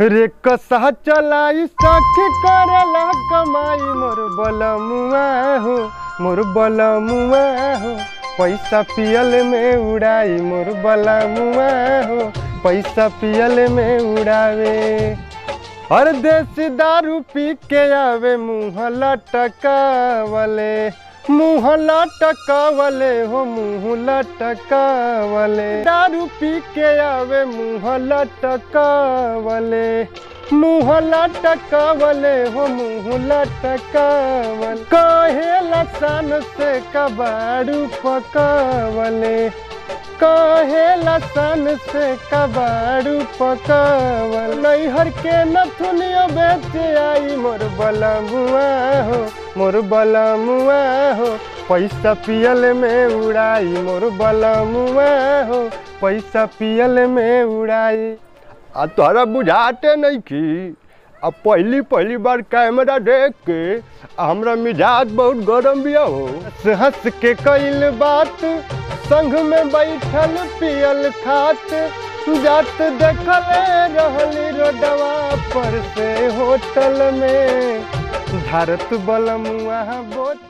रे कसा चलाई सखी करेला कमाई मोर बलमुआ हो, मोर बलमुआ हो। पैसा पियल में उड़ाई मोर बलमुआ हो, पैसा पियल में उड़ावे। हर देसी दारू पी के आवे मुँह लटकावले, मुँह लटकावले हो, मुँह लटकावले। दारू पी के आवे मुँह लटकावले, मुँह लटकावले हो, मुँह लटकावले। कहे लसन से कबाड़ू पकावले, कहे लसन से कबाड़ू पकावल। नैहर के नथुनिया बेच आई मोर बलमुआ हो, मोर बलमुआ हो। पैसा पियल में उड़ाई मोर बलमुआ हो, पैसा पियल में उड़ाई। आ तोरा बुझाते नहीं कि अब पहली बार कैमरा देख के हमरा मिजाज बहुत गरम बिया हो। हंस के कइल बात संग में बैठल पियल खात, जात देखले रहली रोडवा पर से होटल में। धारत बलमुआ बोत